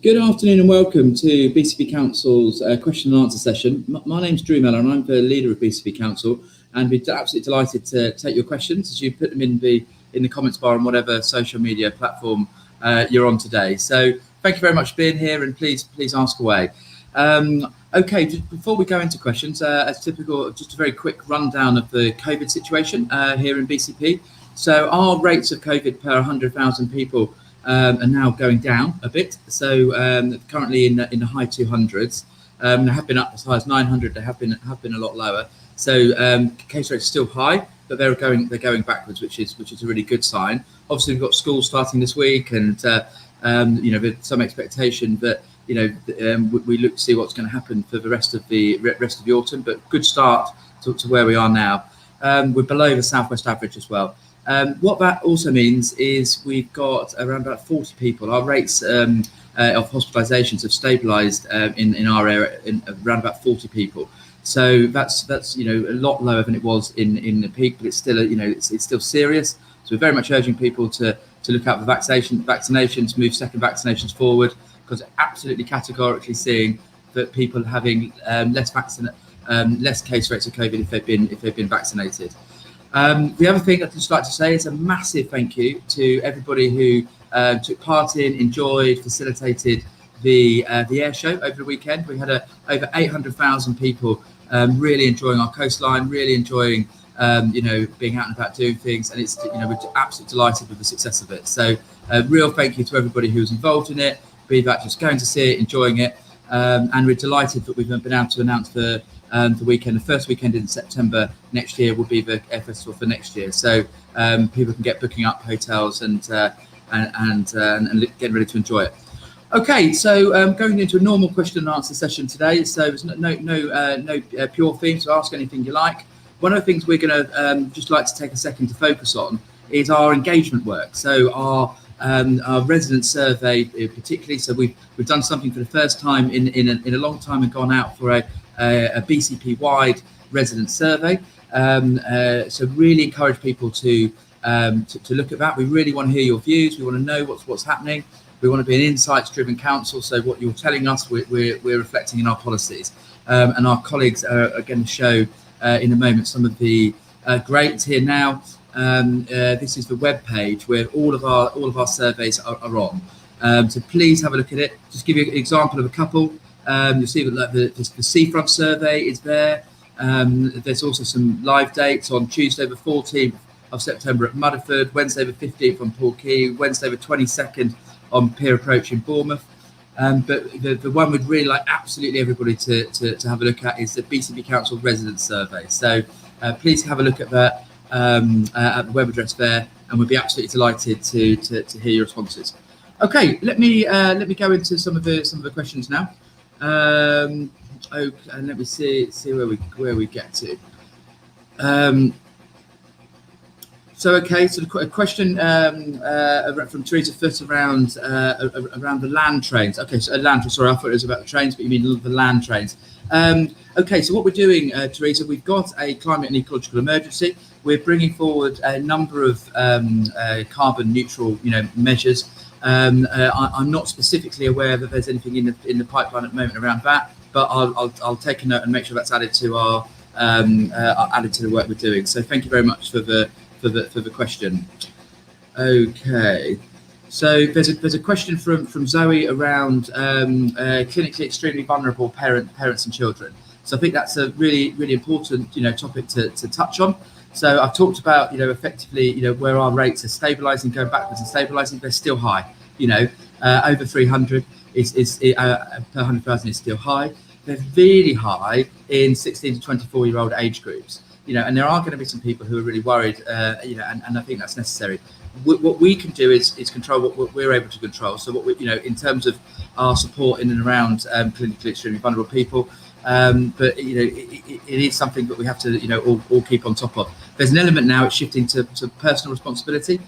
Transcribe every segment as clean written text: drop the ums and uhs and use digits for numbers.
Good afternoon and welcome to BCP Council's question and answer session. My name's Drew Mellor and I'm the leader of BCP Council, and we're absolutely delighted to take your questions as you put them in the comments bar on whatever social media platform you're on today. So thank you very much for being here, and please ask away. Okay, just before we go into questions, as typical, just a very quick rundown of the COVID situation here in BCP. So our rates of COVID per 100,000 people are now going down a bit. So currently in the high 200s. They have been up as high as 900. They have been a lot lower. So case rates are still high, but they're going backwards, which is a really good sign. Obviously, we've got schools starting this week, and with some expectation that we look to see what's going to happen for the rest of the autumn. But good start to where we are now. We're below the southwest average as well. What that also means is we've got around about 40 people. Our rates of hospitalisations have stabilised in our area in around about 40 people. So that's a lot lower than it was in the peak, but it's still it's still serious. So we're very much urging people to look out for vaccinations, move second vaccinations forward, because absolutely categorically seeing that people having less case rates of COVID if they've been vaccinated. The other thing I'd just like to say is a massive thank you to everybody who took part in, enjoyed, facilitated the air show over the weekend. We had over 800,000 people really enjoying our coastline, really enjoying being out and about doing things, and it's we're absolutely delighted with the success of it. So a real thank you to everybody who was involved in it, be that just going to see it, enjoying it, and we're delighted that we've been able to announce the weekend. The first weekend in September next year will be the Air Festival for next year. So people can get booking up hotels and getting ready to enjoy it. Okay, so going into a normal question and answer session today. So there's no pure theme, so ask anything you like. One of the things we're going to just like to take a second to focus on is our engagement work. So our resident survey, particularly. So we've done something for the first time in a long time and gone out for a BCP-wide resident survey. So really encourage people to look at that. We really want to hear your views. We want to know what's happening. We want to be an insights-driven council. So what you're telling us, we're reflecting in our policies. And our colleagues are going to show in a moment some of the grades here now. This is the web page where all of our surveys are on. So please have a look at it. Just give you an example of a couple. You'll see that the seafront survey is there. There's also some live dates on Tuesday the 14th of September at Mudderford, Wednesday the 15th on Portkey, Wednesday the 22nd on Pier Approach in Bournemouth. But the one we'd really like absolutely everybody to have a look at is the BCP Council resident survey. So please have a look at that at the web address there, and we'll be absolutely delighted to hear your responses. Okay, let me go into some of the questions now. Okay, and let me see where we get to. So a question from Teresa Foot around the land trains. Okay, so sorry, I thought it was about the trains, but you mean the land trains. Okay, so what we're doing, Teresa, we've got a climate and ecological emergency. We're bringing forward a number of carbon neutral, measures. I'm not specifically aware that there's anything in the pipeline at the moment around that, but I'll take a note and make sure that's added to our added to the work we're doing. So thank you very much for the question. Okay, so there's a question from Zoe around clinically extremely vulnerable parents and children. So I think that's a really important topic to touch on. So I've talked about effectively where our rates are stabilising, going backwards and stabilising. They're still high. Over 300 per 100,000 is still high. They're really high in 16 to 24-year-old age groups. And there are going to be some people who are really worried. And I think that's necessary. What we can do is control what we're able to control. So what we, in terms of our support in and around clinically extremely vulnerable people. But it is something that we have to all keep on top of. There's an element now it's shifting to personal responsibility.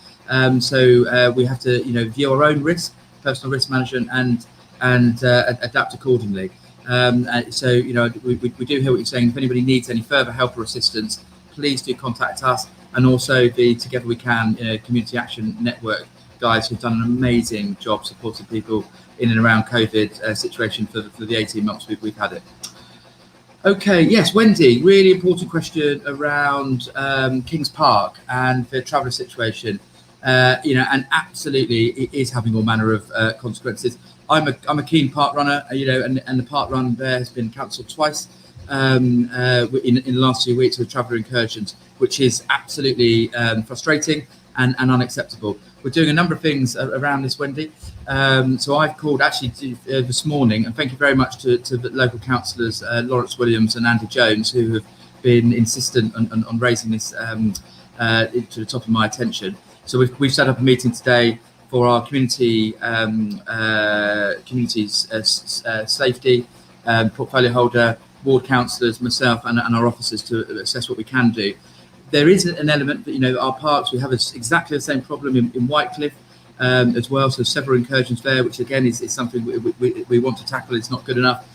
So we have to view our own risk, personal risk management, and adapt accordingly. So we do hear what you're saying. If anybody needs any further help or assistance, please do contact us. And also the Together We Can Community Action Network guys who've done an amazing job supporting people in and around COVID situation for the 18 months we've had it. Okay, yes, Wendy, really important question around Kings Park and the traveller situation. And absolutely it is having all manner of consequences. I'm a keen park runner, and the park run there has been cancelled twice in the last 2 weeks with traveller incursions, which is absolutely frustrating and unacceptable. We're doing a number of things around this, Wendy. So I've called actually this morning, and thank you very much to the local councillors, Lawrence Williams and Andy Jones, who have been insistent on raising this to the top of my attention. So we've set up a meeting today for our community's safety, portfolio holder, ward councillors, myself and our officers to assess what we can do. There is an element that, our parks, we have exactly the same problem in Whitecliffe as well. So several incursions there, which again is something we want to tackle. It's not good enough.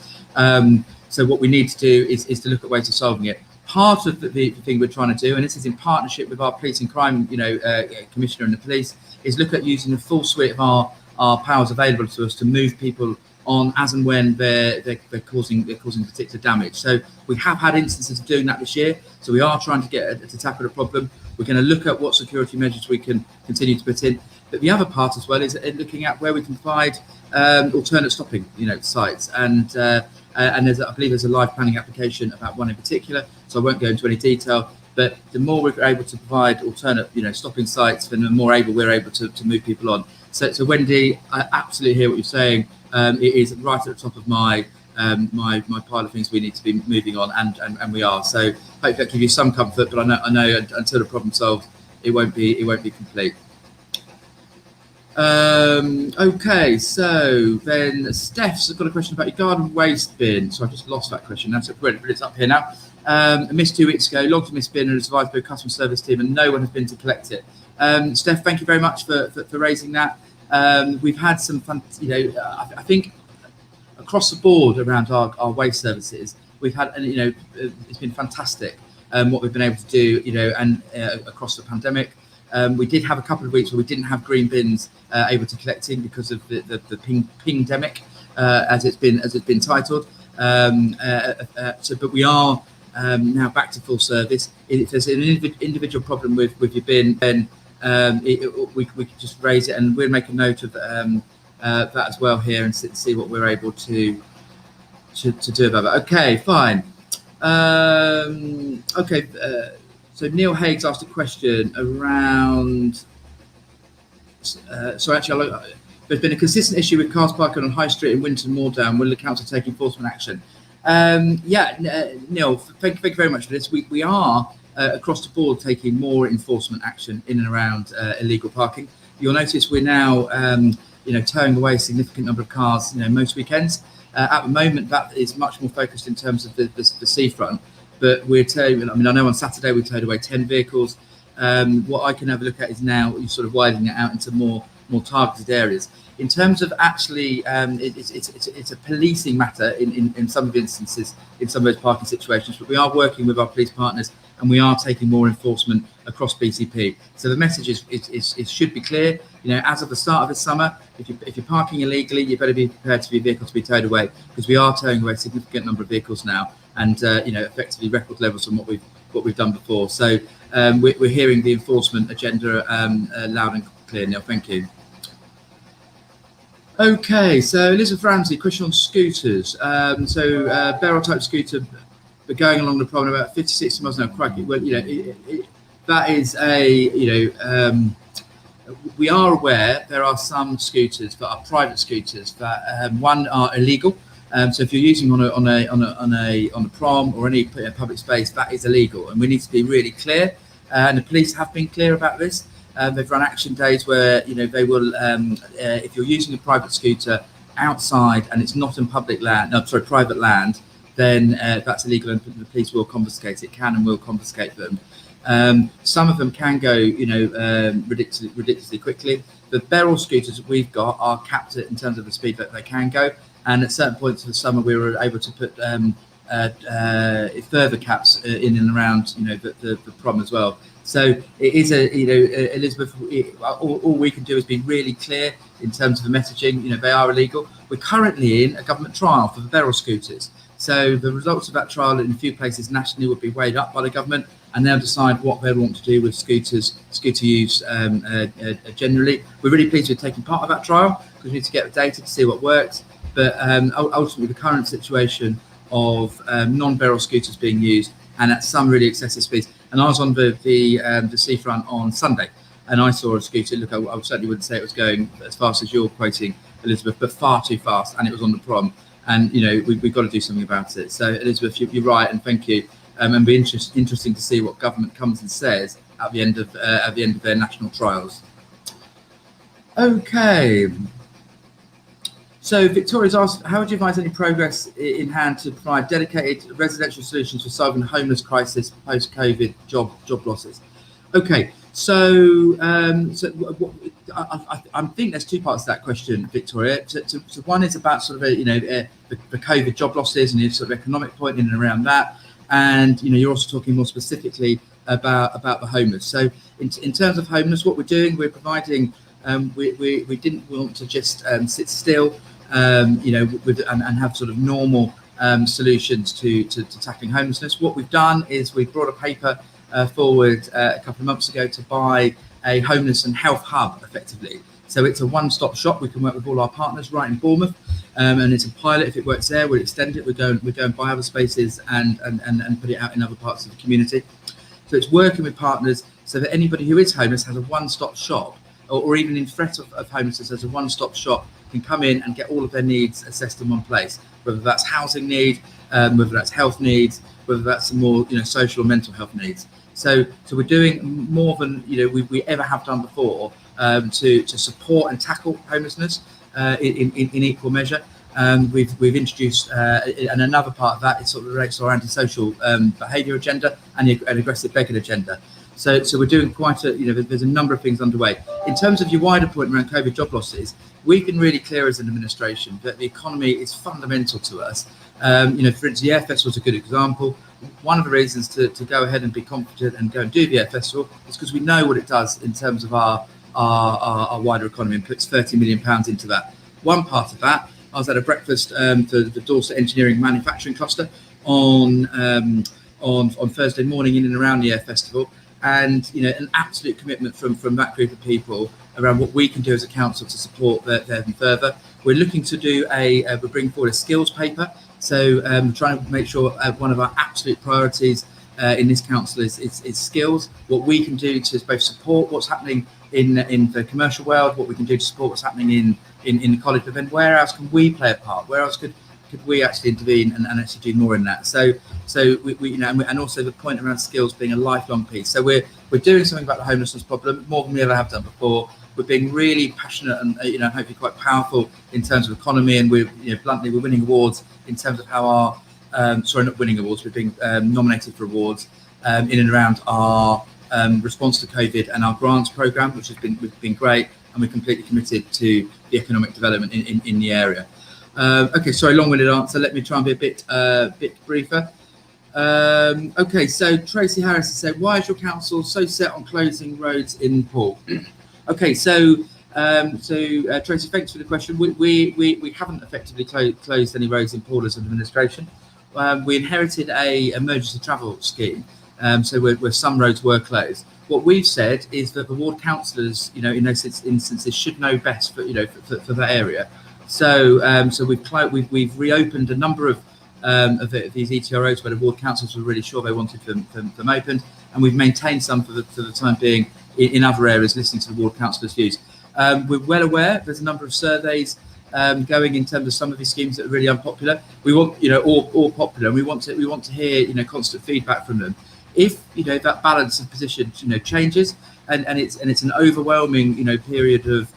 So what we need to do is to look at ways of solving it. Part of the thing we're trying to do, and this is in partnership with our police and crime, commissioner and the police, is look at using the full suite of our powers available to us to move people on as and when they're causing particular damage. So we have had instances of doing that this year. So we are trying to tackle the problem. We're going to look at what security measures we can continue to put in. But the other part as well is looking at where we can provide alternate stopping, sites. And I believe there's a live planning application about one in particular. So I won't go into any detail. But the more we're able to provide alternate, stopping sites, then the more we're able to move people on. So Wendy, I absolutely hear what you're saying. It is right at the top of my pile of things we need to be moving on, and we are. So hopefully that gives you some comfort. But I know until the problem's solved, it won't be complete. Okay, so then Steph's got a question about your garden waste bin. So I've just lost that question. That's it, but it's up here now. I missed 2 weeks ago, logged a missed bin and survived by a customer service team, and no one has been to collect it. Steph, thank you very much for raising that. We've had some fun, I think across the board around our waste services, we've had, it's been fantastic what we've been able to do, and across the pandemic. We did have a couple of weeks where we didn't have green bins able to collect in because of the ping-demic, as it's been titled. But we are now back to full service. If there's an individual problem with your bin, then we could just raise it, and we'll make a note of that as well here and see what we're able to do about that. Okay, fine. So Neil Hague's asked a question around. There's been a consistent issue with cars parking on High Street in Winton Moordown. Will the council take enforcement action? Neil, thank you very much for this. We are across the board taking more enforcement action in and around illegal parking. You'll notice we're now towing away a significant number of cars most weekends. At the moment that is much more focused in terms of the seafront, but we're towing, I know on Saturday we towed away 10 vehicles. What I can have a look at is now you're sort of widening it out into more targeted areas. In terms of actually, it's a policing matter in some of the instances, in some of those parking situations, but we are working with our police partners and we are taking more enforcement across BCP. So the message is should be clear. As of the start of the summer, if you're parking illegally, you better be prepared for your vehicle to be towed away, because we are towing away a significant number of vehicles now, and effectively record levels from what we've done before. So we're hearing the enforcement agenda loud and clear, Neil. Thank you. Okay, so Elizabeth Ramsey, question on scooters. Barrel type scooter, but going along the problem about 50, 60 miles an hour. Crikey. Well, that is we are aware there are some scooters that are private scooters that one are illegal. So if you're using on a prom or any public space, that is illegal, and we need to be really clear. And the police have been clear about this. They've run action days where they will, if you're using a private scooter outside and it's not in private land, then that's illegal, and the police will confiscate it. Can and will confiscate them. Some of them can go, ridiculously quickly. The barrel scooters that we've got are capped in terms of the speed that they can go. And at certain points of the summer, we were able to put further caps in and around the prom as well. So it is Elizabeth, all we can do is be really clear in terms of the messaging. They are illegal. We're currently in a government trial for the barrel scooters. So the results of that trial in a few places nationally would be weighed up by the government, and they'll decide what they want to do with scooter use generally. We're really pleased with taking part of that trial because we need to get the data to see what works. But ultimately, the current situation of non-barrel scooters being used and at some really excessive speeds. And I was on the seafront on Sunday, and I saw a scooter. Look, I certainly wouldn't say it was going as fast as you're quoting, Elizabeth, but far too fast, and it was on the prom. And we've got to do something about it. So Elizabeth, you're right, and thank you. And be interesting to see what government comes and says at the end of their national trials. Okay. So Victoria's asked, how would you advise any progress in hand to provide dedicated residential solutions for solving the homeless crisis post-COVID job losses? Okay, so I think there's two parts to that question, Victoria. So one is about sort of the COVID job losses and the sort of economic point in and around that, and you're also talking more specifically about the homeless. So in terms of homeless, what we're doing, we're providing. We didn't want to just sit still. And have sort of normal solutions to tackling homelessness. What we've done is we've brought a paper forward a couple of months ago to buy a homeless and health hub, effectively. So it's a one-stop shop. We can work with all our partners right in Bournemouth, and it's a pilot. If it works there, we'll extend it. We're going and buy other spaces and put it out in other parts of the community. So it's working with partners so that anybody who is homeless has a one-stop shop, or even in threat of homelessness as a one-stop shop, can come in and get all of their needs assessed in one place, whether that's housing need, whether that's health needs, whether that's some more social or mental health needs. So we're doing more than we ever have done before to support and tackle homelessness in equal measure. We've introduced and another part of that is sort of relates to our antisocial behaviour agenda and an aggressive begging agenda. So we're doing quite there's a number of things underway. In terms of your wider point around COVID job losses, we've been really clear as an administration that the economy is fundamental to us. For instance, the Air Festival is a good example. One of the reasons to go ahead and be confident and go and do the Air Festival is because we know what it does in terms of our wider economy and puts £30 million into that. One part of that, I was at a breakfast for the Dorset Engineering Manufacturing Cluster on Thursday morning in and around the Air Festival. And an absolute commitment from that group of people around what we can do as a council to support them further. We're looking to do we're bringing forward a skills paper. So trying to make sure one of our absolute priorities in this council is skills. What we can do to both support what's happening in the commercial world, what we can do to support what's happening in the college, but then where else can we play a part? Where else could we actually intervene and actually do more in that? So we and also the point around skills being a lifelong piece. So we're doing something about the homelessness problem more than we ever have done before. We're being really passionate and hopefully quite powerful in terms of economy, and we're bluntly we're winning awards in terms of how our not winning awards, we're being nominated for awards in and around our response to COVID and our grants program, which has been great, and we're completely committed to the economic development in the area. Okay, sorry, long-winded answer. Let me try and be a bit briefer. Okay, so Tracy Harris has said, why is your council so set on closing roads in Poole? Okay, so Tracy, thanks for the question. We haven't effectively closed any roads in Poole as an administration. We inherited a emergency travel scheme, so where some roads were closed. What we've said is that the ward councillors, in those instances, should know best for that area. So we've reopened a number of these ETROs where the ward councils were really sure they wanted them opened, and we've maintained some for the time being in other areas, listening to the ward councillors' views. We're well aware there's a number of surveys going in terms of some of these schemes that are really unpopular. We want all popular, and we want to hear constant feedback from them. If that balance of position changes and it's an overwhelming period of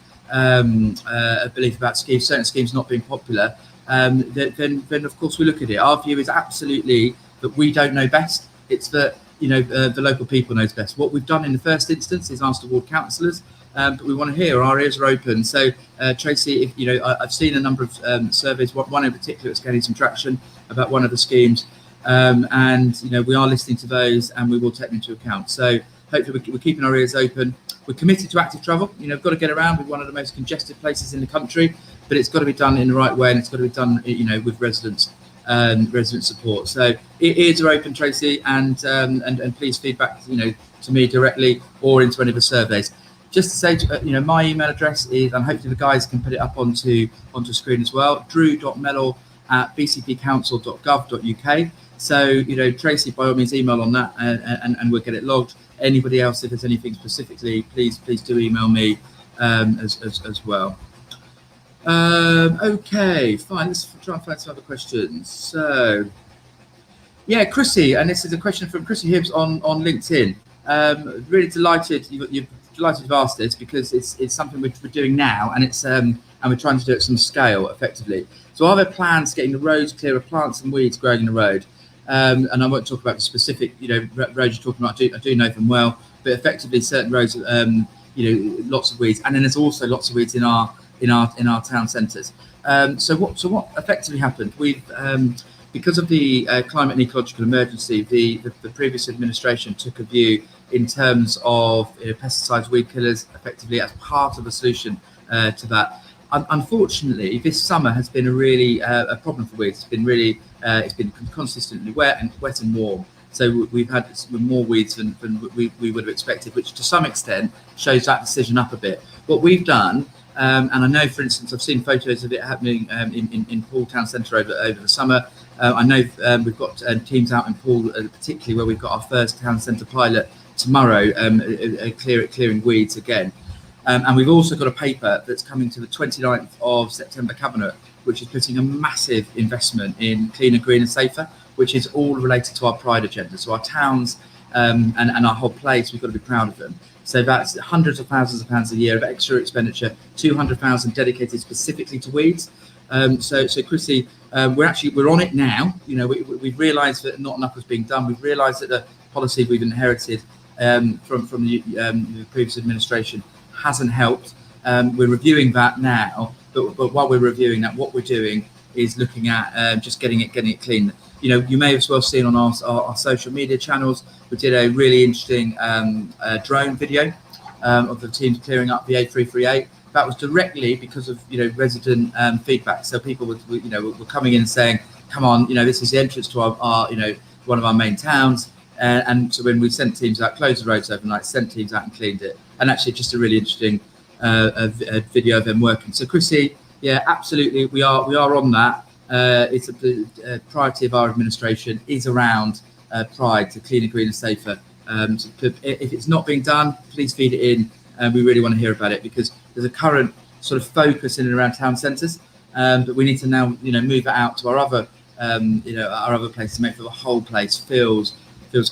belief about certain schemes not being popular, then of course we look at it. Our view is absolutely that we don't know best. It's that the local people knows best. What we've done in the first instance is asked the ward councillors, but we want to hear. Our ears are open. So Tracy, if I've seen a number of surveys. One in particular that's getting some traction about one of the schemes. and we are listening to those, and we will take them into account. So hopefully we're keeping our ears open. We're committed to active travel. We've got to get around. We're one of the most congested places in the country, but it's got to be done in the right way, and it's got to be done with resident support. So ears are open, Tracy, and please feedback to me directly or into any of the surveys. Just to say, my email address is, and hopefully the guys can put it up onto screen as well, drew.mellor@bcpcouncil.gov.uk. So, Tracy, by all means, email on that, and we'll get it logged. Anybody else, if there's anything specifically, please do email me as well. Okay, fine. Let's try and find some other questions. So, yeah, Chrissy, and this is a question from Chrissy Hibbs on LinkedIn. Really delighted you've asked this, because it's something we're doing now, and we're trying to do it at some scale effectively. So are there plans getting the roads clear of plants and weeds growing in the road? And I won't talk about the specific roads you're talking about. I do know them well, but effectively certain roads, lots of weeds, and then there's also lots of weeds in our town centres. So what effectively happened? We've because of the climate and ecological emergency, the previous administration took a view in terms of pesticides, weed killers, effectively as part of the solution to that. Unfortunately, this summer has been a problem for weeds. It's been consistently wet and warm. So we've had more weeds than we would have expected, which to some extent shows that decision up a bit. What we've done, and I know, for instance, I've seen photos of it happening in Poole Town Centre over the summer. I know we've got teams out in Poole, particularly where we've got our first town centre pilot tomorrow, clearing weeds again. And we've also got a paper that's coming to the 29th of September Cabinet, which is putting a massive investment in cleaner, greener, safer, which is all related to our Pride agenda. So our towns and our whole place, we've got to be proud of them. So that's hundreds of thousands of pounds a year of extra expenditure, 200,000 dedicated specifically to weeds. So Chrissy, we're on it now. We've realised that not enough was being done. We've realised that the policy we've inherited from the previous administration hasn't helped. We're reviewing that now, but while we're reviewing that, what we're doing is looking at just getting it clean. You may as well seen on our social media channels, we did a really interesting drone video of the teams clearing up the A338. That was directly because of resident feedback. So people were coming in saying, "Come on, this is the entrance to our one of our main towns." And so when we sent teams out, closed the roads overnight, sent teams out and cleaned it. And actually, just a really interesting a video of them working. So Chrissy, yeah, absolutely, we are on that. It's a priority of our administration is around Pride, to cleaner, greener, safer. If it's not being done, please feed it in. We really want to hear about it, because there's a current sort of focus in and around town centres, but we need to now move it out to our other places to make sure the whole place feels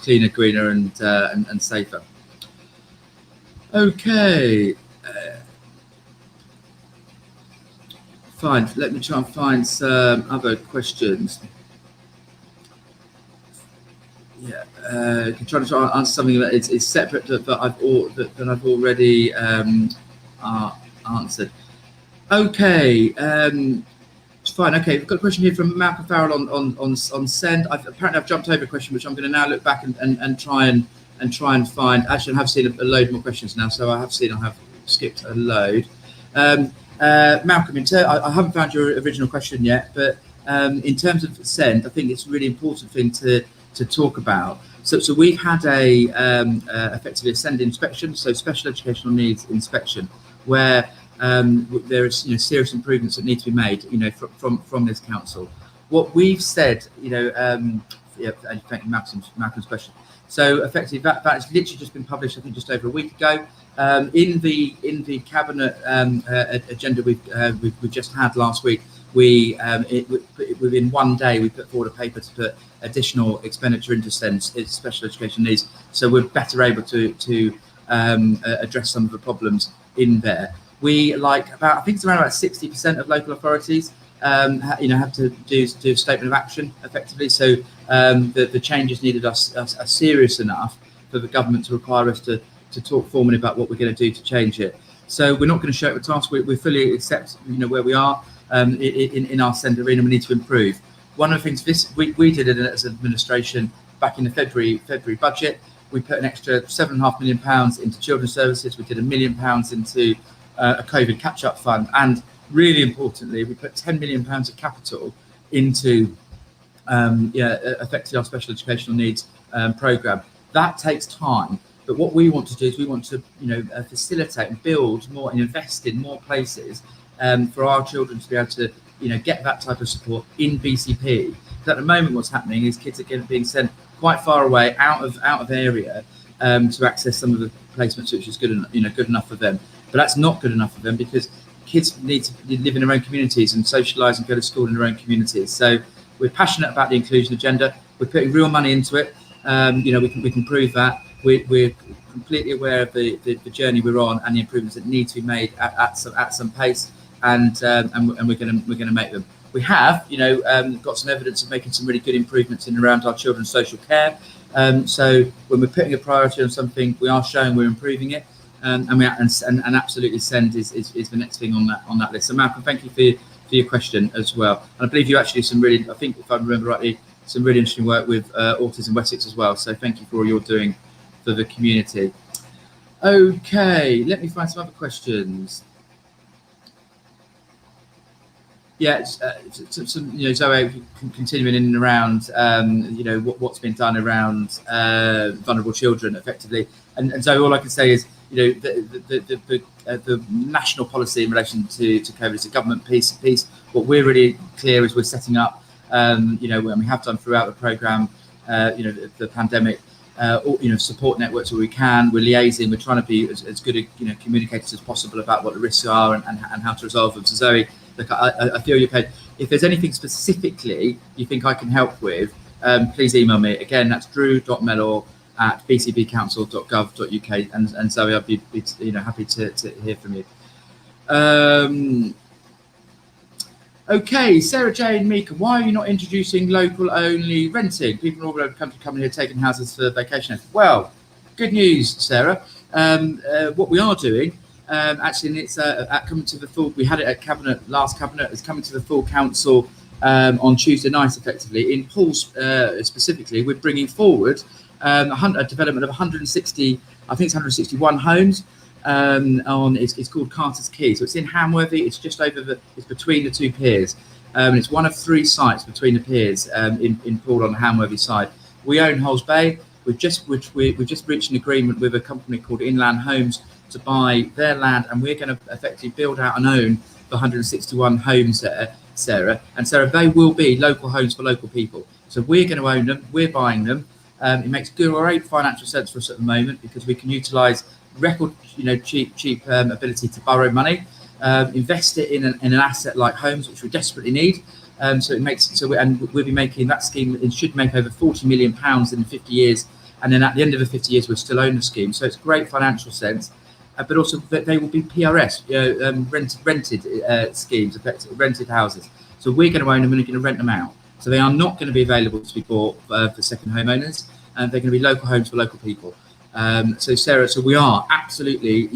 cleaner, greener, and safer. Okay. Fine. Let me try and find some other questions. Yeah, I'm trying to answer something that is separate that I've already answered. Okay, fine. Okay, we've got a question here from Malcolm Farrell on Send. Apparently I've jumped over a question which I'm going to now look back and try and find. Actually, I have seen a load more questions now, so I have skipped a load. Malcolm, I haven't found your original question yet, but in terms of Send, I think it's a really important thing to talk about. So we've had effectively a Send inspection, so special educational needs inspection, where there is serious improvements that need to be made from this council. What we've said, thank you, Malcolm's question. So effectively that has literally just been published, I think, just over a week ago. In the cabinet agenda we've just had last week, within one day we put forward a paper to put additional expenditure into special education needs, so we're better able to address some of the problems in there. I think it's around about 60% of local authorities have to do a statement of action effectively. So the changes needed are serious enough for the government to require us to talk formally about what we're going to do to change it. So we're not going to show the task. We fully accept where we are in our Send arena. We need to improve. one of the things we did it as administration back in the February budget. We put an extra £7.5 million into children's services. We did £1 million into a COVID catch-up fund, and really importantly, we put £10 million of capital into affecting our special educational needs programme. That takes time, but what we want to do is we want to facilitate and build more and invest in more places for our children to be able to get that type of support in BCP. Because at the moment, what's happening is kids are being sent quite far away, out of area, to access some of the placements, which is good enough for them. But that's not good enough for them, because kids need to live in their own communities and socialise and go to school in their own communities. So we're passionate about the inclusion agenda. We're putting real money into it. We can prove that. We're completely aware of the journey we're on and the improvements that need to be made at some pace, and we're going to make them. We have, got some evidence of making some really good improvements in and around our children's social care. So when we're putting a priority on something, we are showing we're improving it, and absolutely SEND is the next thing on that list. So Malcolm, thank you for your question as well. And I believe you actually I think if I remember rightly, some really interesting work with Autism Wessex as well. So thank you for all you're doing for the community. Okay, let me find some other questions. Yeah, Zoe, continuing in and around, what's been done around vulnerable children effectively. And Zoe, all I can say is, the national policy in relation to COVID is a government piece. What we're really clear is we're setting up, and we have done throughout the programme, the pandemic, support networks where we can. We're liaising. We're trying to be as good communicators as possible about what the risks are and how to resolve them. So Zoe, look, I feel your pain. If there's anything specifically you think I can help with, please email me. Again, that's drew.mellor@bcpcouncil.gov.uk, and Zoe, I'd be happy to hear from you. Okay, Sarah Jane Meeker, why are you not introducing local only renting? People all over the country coming here taking houses for vacation. Well, good news, Sarah. What we are doing, actually, and it's coming to the full. We had it at last cabinet. It's coming to the full council on Tuesday night, effectively. In Poole specifically, we're bringing forward a development of 160. I think it's 161 homes. It's called Carter's Quay. So it's in Hamworthy. It's just over it's between the two piers. It's one of 3 sites between the piers in Poole on the Hamworthy side. We own Holes Bay. We've just reached an agreement with a company called Inland Homes to buy their land, and we're going to effectively build out and own the 161 homes there, Sarah. And Sarah, they will be local homes for local people. So we're going to own them. We're buying them. It makes great financial sense for us at the moment, because we can utilise record, cheap ability to borrow money, invest it in an asset like homes, which we desperately need. And we'll be making that scheme. It should make over £40 million in 50 years, and then at the end of the 50 years, we'll still own the scheme. So it's great financial sense, but also they will be PRS, rented schemes, effectively rented houses. So we're going to own them and we're going to rent them out. So they are not going to be available to be bought for second homeowners, and they're going to be local homes for local people. So Sarah, we are absolutely,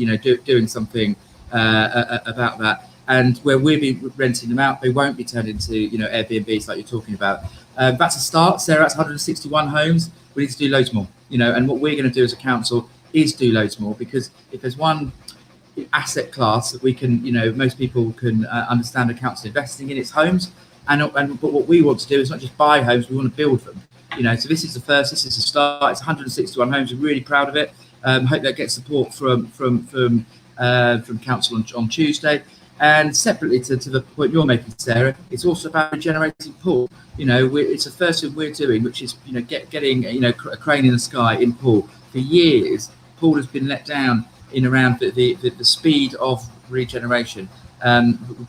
doing something about that. And where we'll be renting them out, they won't be turned into, Airbnbs like you're talking about. That's a start, Sarah. That's 161 homes. We need to do loads more, and what we're going to do as a council is do loads more, because if there's one asset class that we can, most people can understand a council investing in, it's homes. But what we want to do is not just buy homes, we want to build them. So this is the first. This is the start. It's 161 homes. We're really proud of it. Hope that gets support from council on Tuesday. And separately to the point you're making, Sarah, it's also about regenerating Poole. It's the first thing we're doing, which is getting a crane in the sky in Poole. For years, Poole has been let down in around the speed of regeneration.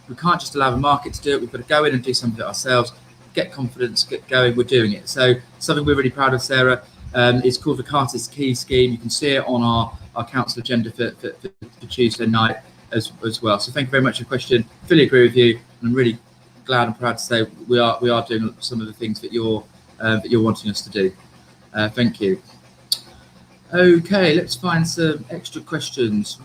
We can't just allow the market to do it. We've got to go in and do some of it ourselves. Get confidence, get going. We're doing it. So something we're really proud of, Sarah. It's called the Carter's Quay scheme. You can see it on our council agenda for Tuesday night as well. So thank you very much for your question. Fully agree with you, and I'm really glad and proud to say we are doing some of the things that you're wanting us to do. Thank you. Okay, let's find some extra questions.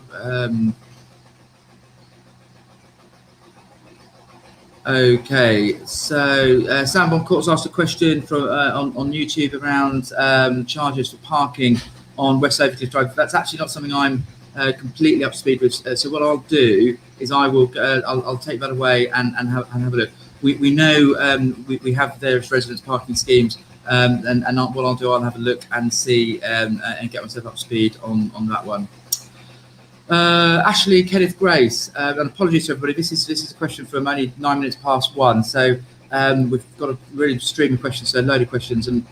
Okay, so Sam Bon Court's asked a question from on YouTube around charges for parking on West Overcliff Drive. That's actually not something I'm completely up to speed with. So what I'll do is I'll take that away and have a look. We know we have various residence parking schemes, and what I'll do, I'll have a look and see and get myself up to speed on that one. Ashley Kenneth Grace, and apologies to everybody. This is a question from only 9 minutes past 1, so we've got a really stream of questions, so a load of questions, and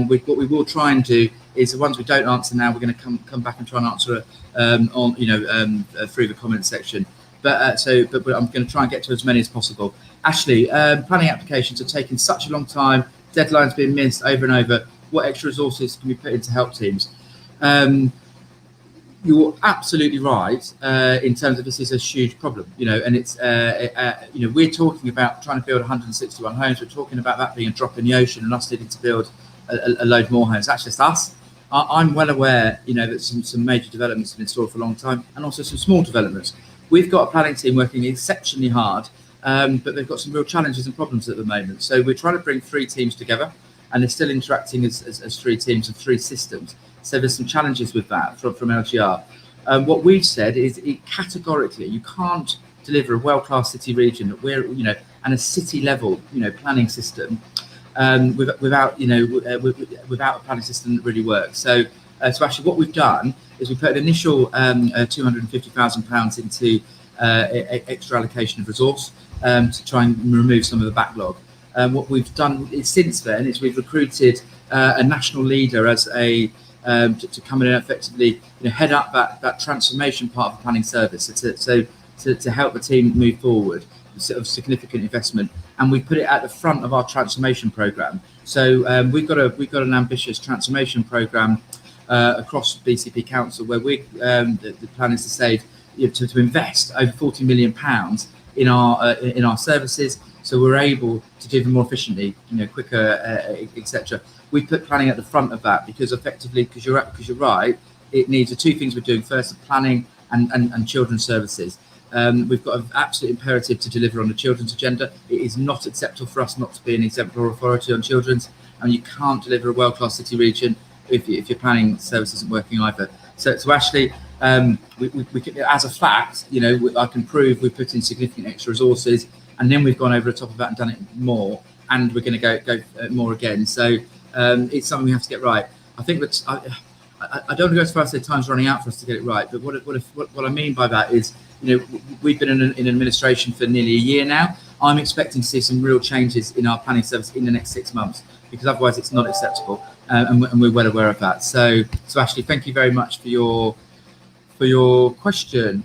what we will try and do is the ones we don't answer now, we're going to come back and try and answer on through the comment section. But I'm going to try and get to as many as possible. Ashley, planning applications are taking such a long time, deadlines being missed over and over. What extra resources can be put into help teams? You're absolutely right in terms of this is a huge problem, and it's we're talking about trying to build 161 homes. We're talking about that being a drop in the ocean and us needing to build a load more homes. That's just us. I'm well aware, that some major developments have been installed for a long time, and also some small developments. We've got a planning team working exceptionally hard, but they've got some real challenges and problems at the moment. So we're trying to bring 3 teams together, and they're still interacting as 3 teams and 3 systems. So there's some challenges with that from LGR. What we've said is categorically you can't deliver a world-class city region and a city level planning system without a planning system that really works. So actually what we've done is we put an initial £250,000 into extra allocation of resource to try and remove some of the backlog. What we've done since then is we've recruited a national leader as to come in and effectively head up that transformation part of the planning service, to help the team move forward. Sort of significant investment, and we put it at the front of our transformation program. So we've got an ambitious transformation program across BCP Council where the plan is to save to invest over £40 million in our services, so we're able to do them more efficiently, quicker, etc. We put planning at the front of that because you're right, it needs the 2 things we're doing. First, planning and children's services. We've got an absolute imperative to deliver on the children's agenda. It is not acceptable for us not to be an exemplar authority on children's, and you can't deliver a world-class city region if your planning service isn't working either. So Ashley, we can, as a fact, I can prove we put in significant extra resources, and then we've gone over the top of that and done it more, and we're going to go more again. So it's something we have to get right. I think that I don't want to go as far as say time's running out for us to get it right, but what I mean by that is, we've been in administration for nearly a year now. I'm expecting to see some real changes in our planning service in the next 6 months, because otherwise it's not acceptable, and we're well aware of that. So Ashley, thank you very much for your question.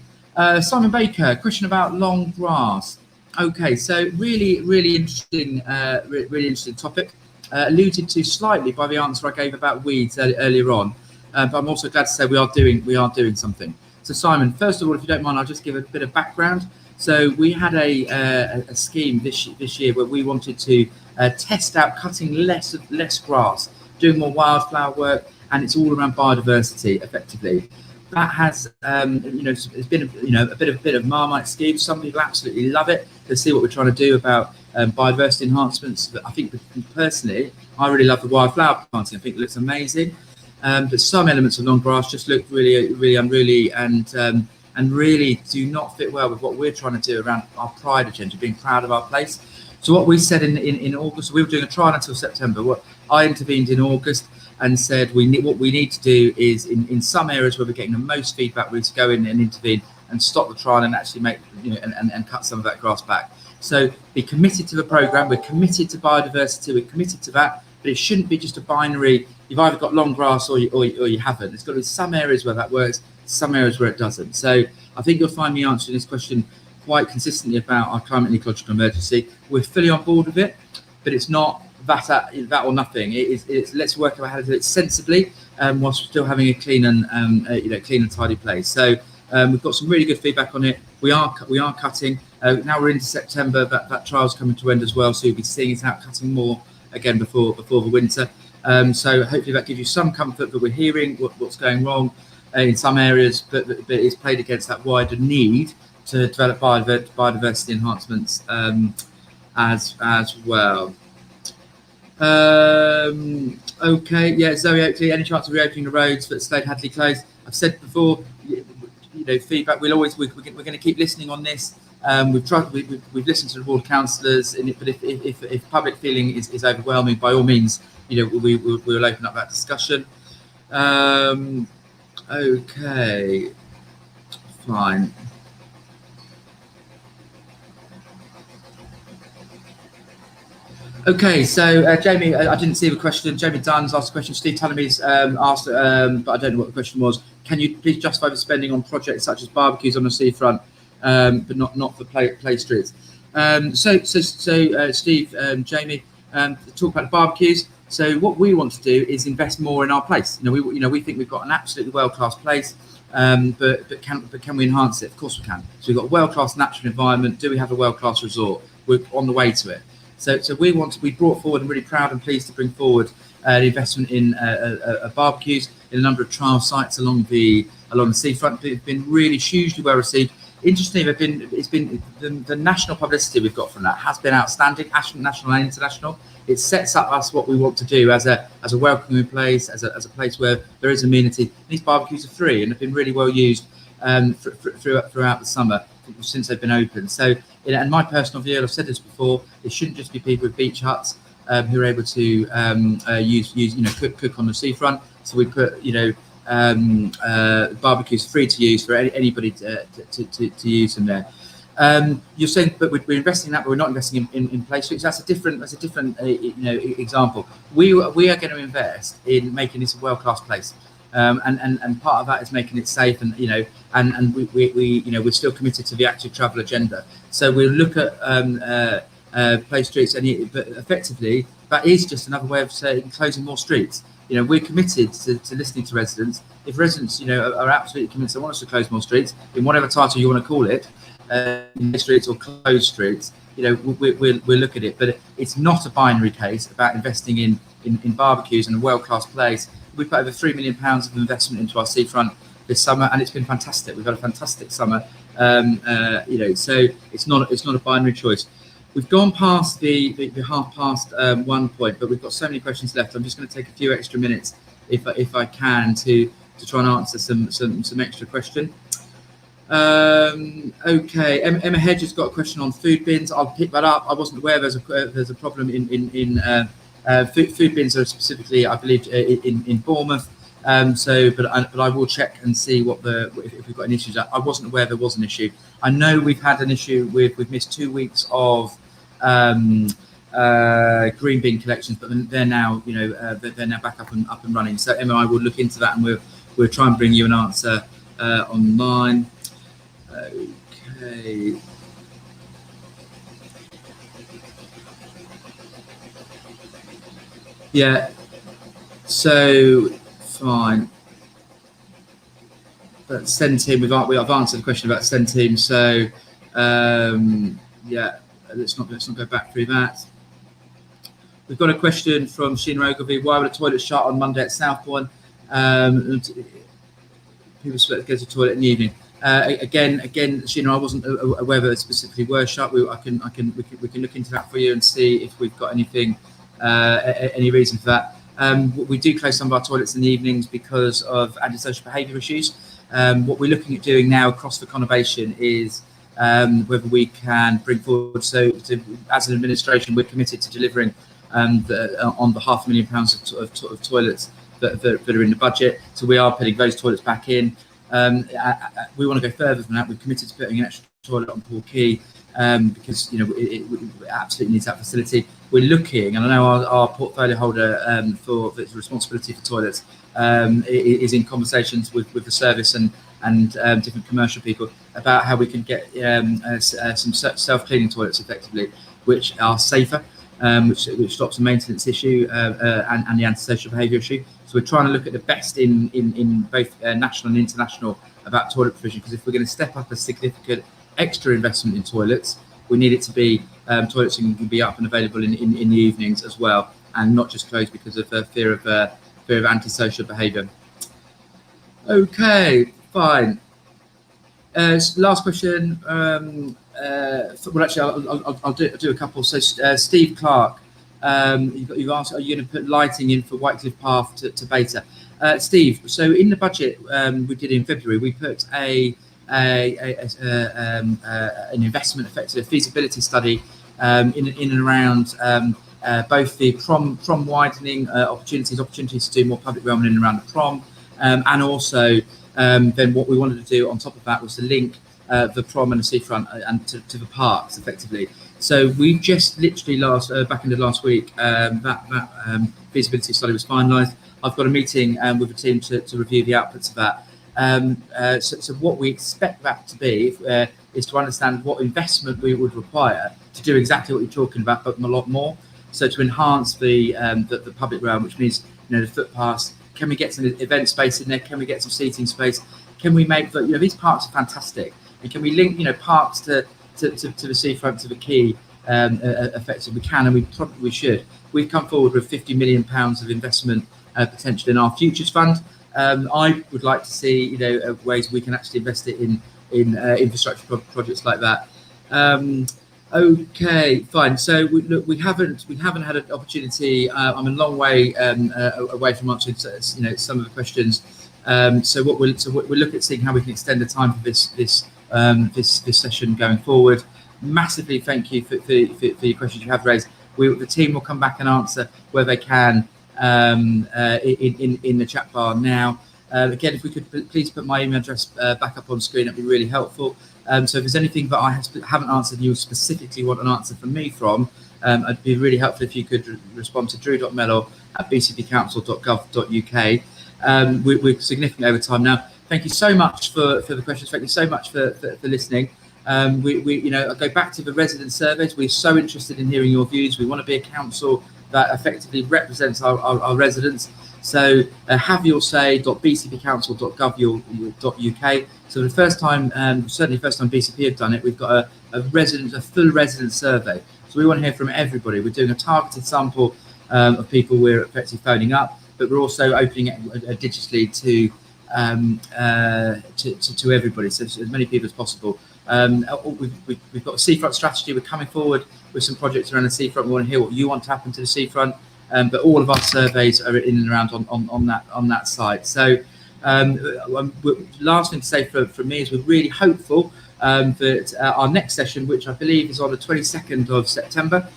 Simon Baker, question about long grass. Okay, so really interesting topic. Alluded to slightly by the answer I gave about weeds earlier on, but I'm also glad to say we are doing something. So Simon, first of all, if you don't mind, I'll just give a bit of background. So we had a scheme this year where we wanted to test out cutting less grass, doing more wildflower work, and it's all around biodiversity effectively. That has it's been a bit of Marmite scheme. Some people absolutely love it. They see what we're trying to do about biodiversity enhancements. But I think personally, I really love the wildflower planting. I think it looks amazing. But some elements of long grass just look really unruly and really do not fit well with what we're trying to do around our pride agenda, being proud of our place. So what we said in August, we were doing a trial until September. What I intervened in August and said what we need to do is in some areas where we're getting the most feedback, we need to go in and intervene and stop the trial and actually make and cut some of that grass back. So be committed to the programme. We're committed to biodiversity. We're committed to that. But it shouldn't be just a binary. You've either got long grass or you haven't. There's got to be some areas where that works, some areas where it doesn't. So I think you'll find me answering this question quite consistently about our climate and ecological emergency. We're fully on board with it, but it's not that or nothing. It's let's work out how to do it sensibly, whilst still having a clean and tidy place. So we've got some really good feedback on it. We are cutting. Now we're into September. That trial's coming to end as well. So you'll be seeing it out cutting more again before the winter. So hopefully that gives you some comfort that we're hearing what's going wrong in some areas, but it's played against that wider need to develop biodiversity enhancements as well. Okay, yeah, Zoe Oakley, any chance of reopening the roads that stayed Hadley closed? I've said before, feedback. We're going to keep listening on this. We've listened to the board of councillors, but if public feeling is overwhelming, by all means, we will open up that discussion. Okay, fine. Okay, so Jamie, I didn't see the question. Jamie Dunn's asked a question. Steve Tallamy's asked, but I don't know what the question was. Can you please justify the spending on projects such as barbecues on the seafront, but not for play streets? Steve, Jamie, talk about the barbecues. So what we want to do is invest more in our place. We think we've got an absolutely world-class place, but can we enhance it? Of course we can. So we've got a world-class natural environment. Do we have a world-class resort? We're on the way to it. So we brought forward, and really proud and pleased to bring forward the investment in barbecues in a number of trial sites along the seafront. They've been really hugely well received. Interestingly, the national publicity we've got from that has been outstanding, national and international. It sets up us what we want to do as a welcoming place, as a place where there is amenity. These barbecues are free and have been really well used throughout the summer since they've been open. So, and my personal view, I've said this before, it shouldn't just be people with beach huts who are able to use cook on the seafront. So we put barbecues free to use for anybody to use them there. You're saying, but we're investing in that, but we're not investing in play streets. That's a different example. We are going to invest in making this a world-class place. And part of that is making it safe, and we're still committed to the active travel agenda. So we'll look at play streets, but effectively that is just another way of saying closing more streets. We're committed to listening to residents. If residents are absolutely convinced they want us to close more streets in whatever title you want to call it, streets or closed streets, we'll look at it. But it's not a binary case about investing in barbecues and a world-class place. We put over £3 million of investment into our seafront this summer, and it's been fantastic. We've had a fantastic summer. So it's not a binary choice. We've gone past the 1:30 point, but we've got so many questions left. I'm just going to take a few extra minutes, if I can, to try and answer some extra question. Okay, Emma Hedge has got a question on food bins. I'll pick that up. I wasn't aware there's a problem in food bins are specifically, I believe, in Bournemouth. But I will check and see if we've got any issues. I wasn't aware there was an issue. I know we've had an issue we've missed 2 weeks of green bin collections, but they're now back up and running. So Emma, I will look into that, and we'll try and bring you an answer online. Okay. Yeah, so fine. But Centeam, I've answered the question about Centeam. So let's not go back through that. We've got a question from Sheena Ogilvie. Why would a toilet shut on Monday at Southbourne? People go to the toilet in the evening. Again, Sheena, I wasn't aware that specifically were shut. We can look into that for you and see if we've got anything. Any reason for that. We do close some of our toilets in the evenings because of antisocial behaviour issues. What we're looking at doing now across the conurbation is whether we can bring forward, as an administration, we're committed to delivering on the £500,000 of toilets that are in the budget. So we are putting those toilets back in. We want to go further than that. We're committed to putting an extra toilet on Paul Quay because it absolutely needs that facility. We're looking, and I know our portfolio holder for the responsibility for toilets is in conversations with the service and different commercial people about how we can get some self-cleaning toilets effectively, which are safer, which stops the maintenance issue and the antisocial behaviour issue. So we're trying to look at the best in both national and international about toilet provision, because if we're going to step up a significant extra investment in toilets, we need it to be toilets that can be up and available in the evenings as well, and not just closed because of fear of antisocial behaviour. Okay, fine. Last question. well, actually, I'll do a couple. So, Steve Clark, you've asked, are you going to put lighting in for Whitecliffe Path to Beta? Steve, so in the budget we did in February, we put an investment, effectively a feasibility study in and around both the prom widening opportunities to do more public realm in and around the prom, and also then what we wanted to do on top of that was to link the prom and the seafront and to the parks effectively. So we just literally back into last week, that feasibility study was finalised. I've got a meeting with the team to review the outputs of that. So what we expect that to be is to understand what investment we would require to do exactly what you're talking about, but a lot more. So to enhance the public realm, which means the footpaths. Can we get some event space in there? Can we get some seating space? Can we make these parks are fantastic, and can we link parks to the seafront, to the quay? Effectively, we can, and we probably should. We've come forward with £50 million of investment potential in our futures fund. I would like to see ways we can actually invest it in infrastructure projects like that. Okay, fine. So we haven't had an opportunity. I'm a long way away from answering some of the questions. So we'll look at seeing how we can extend the time for this session going forward. Massively thank you for your questions you have raised. The team will come back and answer where they can in the chat bar now. Again, if we could please put my email address back up on screen, that'd be really helpful. So if there's anything that I haven't answered and you specifically want an answer from me from, it'd be really helpful if you could respond to drew.mello@bcpcouncil.gov.uk. We're significantly over time now. Thank you so much for the questions. Thank you so much for listening. I go back to the resident surveys. We're so interested in hearing your views. We want to be a council that effectively represents our residents. So haveyoursay.bcpcouncil.gov.uk. So the first time, certainly the first time BCP have done it, we've got a full resident survey. So we want to hear from everybody. We're doing a targeted sample of people we're effectively phoning up, but we're also opening it digitally to everybody, so as many people as possible. We've got a seafront strategy. We're coming forward with some projects around the seafront. We want to hear what you want to happen to the seafront. But all of our surveys are in and around on that site. So last thing to say from me is we're really hopeful that our next session, which I believe is on the 22nd of September,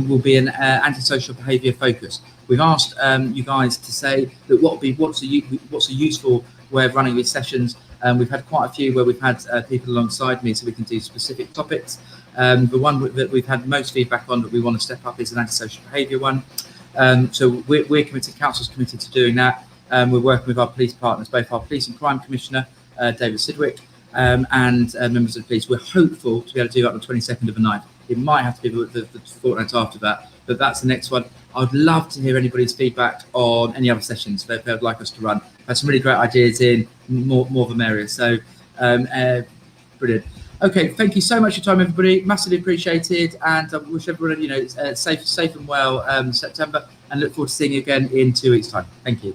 will be an antisocial behaviour focus. We've asked you guys to say that what's a useful way of running these sessions. We've had quite a few where we've had people alongside me, so we can do specific topics. The one that we've had most feedback on that we want to step up is an antisocial behaviour one. So we're committed, council's committed to doing that. We're working with our police partners, both our Police and Crime Commissioner, David Sidwick, and members of the police. We're hopeful to be able to do that on the 22nd of the 9th. It might have to be the fortnight after that, but that's the next one. I'd love to hear anybody's feedback on any other sessions that they'd like us to run. Had some really great ideas in, more of them areas. So brilliant. Okay, thank you so much for your time, everybody. Massively appreciated, and I wish everyone safe and well September, and look forward to seeing you again in 2 weeks' time. Thank you.